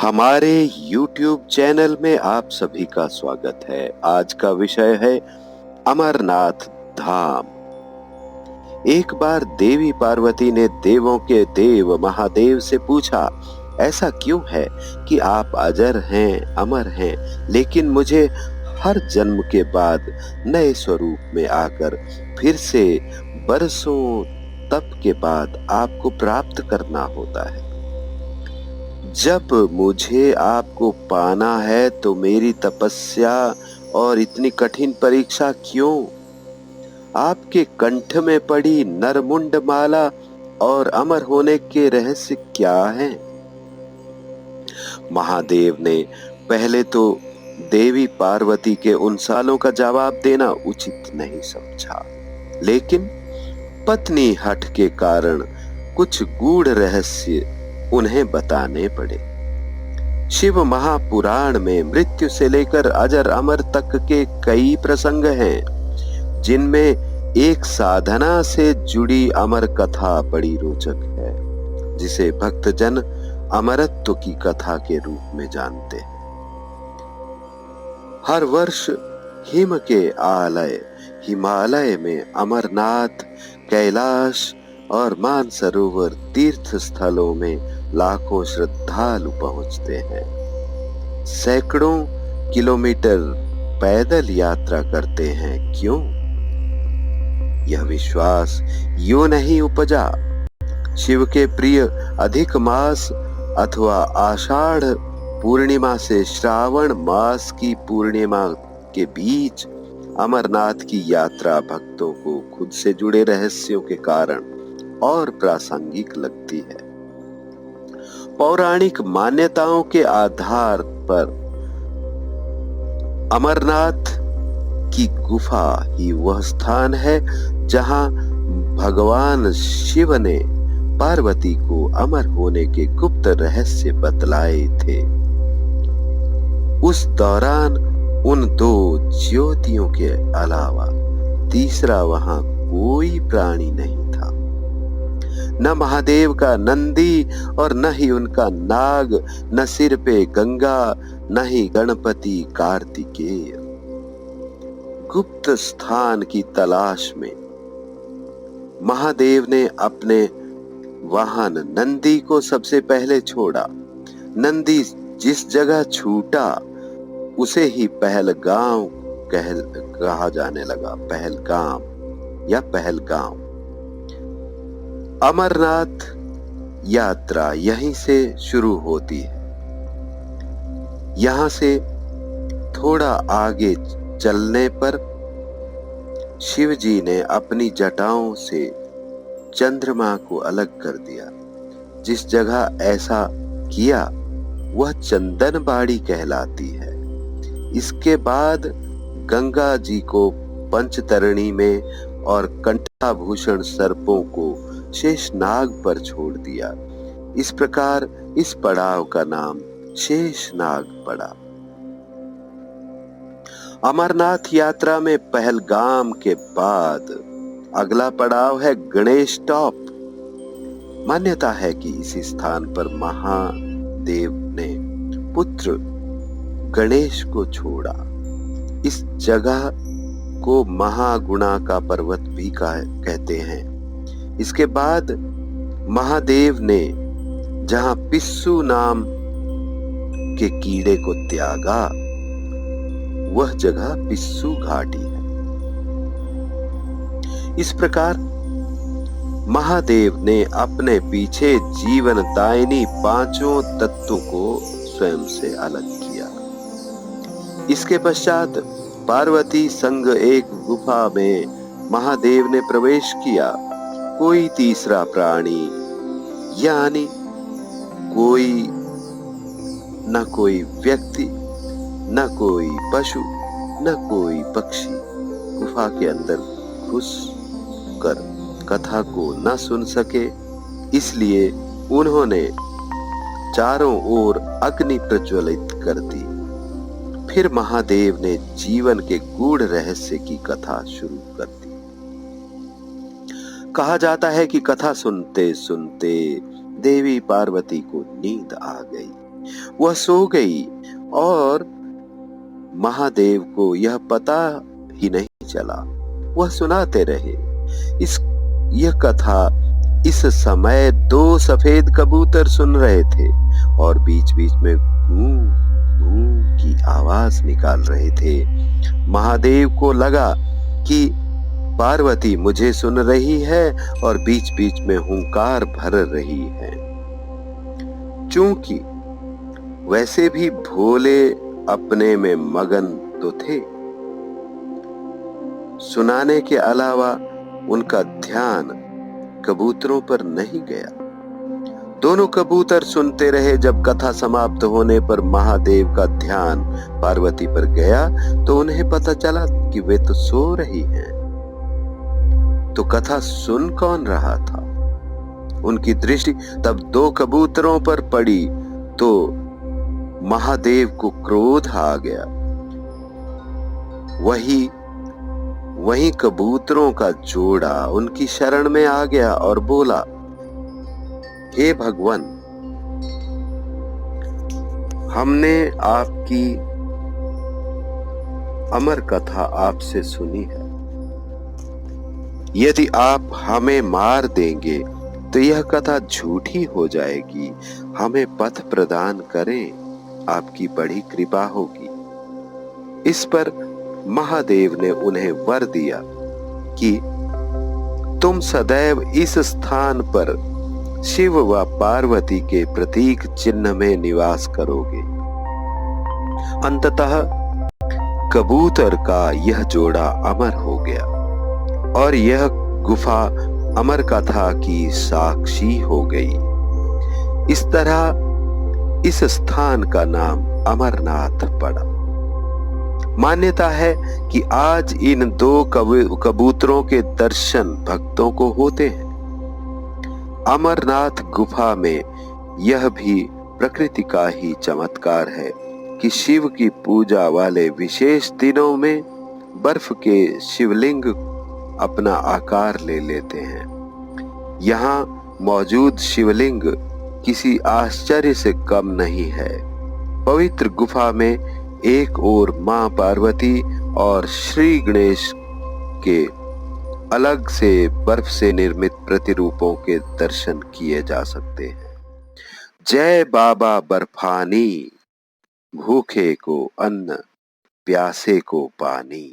हमारे YouTube channel में आप सभी का स्वागत है। आज का विषय है अमरनाथ धाम। एक बार देवी पार्वती ने देवों के देव महादेव से पूछा, ऐसा क्यों है कि आप अजर हैं, अमर हैं, लेकिन मुझे हर जन्म के बाद नए स्वरूप में आकर फिर से बरसों तप के बाद आपको प्राप्त करना होता है। जब मुझे आपको पाना है तो मेरी तपस्या और इतनी कठिन परीक्षा क्यों? आपके कंठ में पड़ी नरमुंड माला और अमर होने के रहस्य क्या हैं? महादेव ने पहले तो देवी पार्वती के उन सवालों का जवाब देना उचित नहीं समझा, लेकिन पत्नी हठ के कारण कुछ गूढ़ रहस्य उन्हें बताने पड़े। शिव महापुराण में मृत्यु से लेकर अजर अमर तक के कई प्रसंग हैं, जिनमें एक साधना से जुड़ी अमर कथा बड़ी रोचक है, जिसे भक्तजन अमरत्व की कथा के रूप में जानते हैं। हर वर्ष हिम के आलय हिमालय में अमरनाथ, कैलाश और मानसरोवर तीर्थ स्थलों में लाखों श्रद्धालु पहुंचते हैं। सैकड़ों किलोमीटर पैदल यात्रा करते हैं। क्यों? यह विश्वास यूं नहीं उपजा। शिव के प्रिय अधिक मास अथवा आषाढ़ पूर्णिमा से श्रावण मास की पूर्णिमा के बीच अमरनाथ की यात्रा भक्तों को खुद से जुड़े रहस्यों के कारण और प्रासंगिक लगती है। पौराणिक मान्यताओं के आधार पर अमरनाथ की गुफा ही वह स्थान है जहां भगवान शिव ने पार्वती को अमर होने के गुप्त रहस्य बतलाए थे। उस दौरान उन दो ज्योतियों के अलावा तीसरा वहां कोई प्राणी नहीं था। न महादेव का नंदी और न ही उनका नाग, न सिर पे गंगा, न ही गणपति कार्तिकेय। गुप्त स्थान की तलाश में महादेव ने अपने वाहन नंदी को सबसे पहले छोड़ा। नंदी जिस जगह छूटा उसे ही पहलगाम कहा जाने लगा। पहलगाम या पहलगाम। अमरनाथ यात्रा यहीं से शुरू होती है। यहां से थोड़ा आगे चलने पर शिव जी ने अपनी जटाओं से चंद्रमा को अलग कर दिया। जिस जगह ऐसा किया वह चंदनबाड़ी कहलाती है। इसके बाद गंगा जी को पंचतरणी में और कंठाभूषण सर्पों को शेषनाग पर छोड़ दिया। इस प्रकार इस पड़ाव का नाम शेषनाग पड़ा। अमरनाथ यात्रा में पहलगाम के बाद अगला पड़ाव है गणेश टॉप। मान्यता है कि इसी स्थान पर महादेव ने पुत्र गणेश को छोड़ा। इस जगह को महागुणा का पर्वत भी कहते हैं। इसके बाद महादेव ने जहां पिस्सू नाम के कीड़े को त्यागा वह जगह पिस्सू घाटी है। इस प्रकार महादेव ने अपने पीछे जीवनदायिनी पांचों तत्वों को स्वयं से अलग किया। इसके पश्चात पार्वती संग एक गुफा में महादेव ने प्रवेश किया। कोई तीसरा प्राणी यानी न कोई व्यक्ति, न कोई पशु, न कोई पक्षी गुफा के अंदर घुस कर कथा को न सुन सके। इसलिए उन्होंने चारों ओर अग्नि प्रज्वलित कर दी। फिर महादेव ने जीवन के गूढ़ रहस्य की कथा शुरू कर दी। कहा जाता है कि कथा सुनते सुनते देवी पार्वती को नींद आ गई। वह सो गई और महादेव को यह पता ही नहीं चला। वह सुनाते रहे। इस यह कथा इस समय दो सफेद कबूतर सुन रहे थे और बीच बीच में गूं गूं की आवाज निकाल रहे थे। महादेव को लगा कि पार्वती मुझे सुन रही है और बीच बीच में हुंकार भर रही है। चूंकि वैसे भी भोले अपने में मगन तो थे, सुनाने के अलावा उनका ध्यान कबूतरों पर नहीं गया। दोनों कबूतर सुनते रहे। जब कथा समाप्त होने पर महादेव का ध्यान पार्वती पर गया तो उन्हें पता चला कि वे तो सो रही हैं। तो कथा सुन कौन रहा था? उनकी दृष्टि तब दो कबूतरों पर पड़ी तो महादेव को क्रोध आ गया। वही कबूतरों का जोड़ा उनकी शरण में आ गया और बोला, हे भगवान, हमने आपकी अमर कथा आपसे सुनी है। यदि आप हमें मार देंगे तो यह कथा झूठी हो जाएगी। हमें पथ प्रदान करें, आपकी बड़ी कृपा होगी। इस पर महादेव ने उन्हें वर दिया कि तुम सदैव इस स्थान पर शिव व पार्वती के प्रतीक चिन्ह में निवास करोगे। अंततः कबूतर का यह जोड़ा अमर हो गया और यह गुफा अमर कथा की साक्षी हो गई। इस तरह इस स्थान का नाम अमरनाथ पड़ा। मान्यता है कि आज इन दो कबूतरों के दर्शन भक्तों को होते हैं। अमरनाथ गुफा में यह भी प्रकृति का ही चमत्कार है कि शिव की पूजा वाले विशेष दिनों में बर्फ के शिवलिंग अपना आकार ले लेते हैं। यहाँ मौजूद शिवलिंग किसी आश्चर्य से कम नहीं है। पवित्र गुफा में एक ओर मां पार्वती और श्री गणेश के अलग से बर्फ से निर्मित प्रतिरूपों के दर्शन किए जा सकते हैं। जय बाबा बर्फानी, भूखे को अन्न, प्यासे को पानी।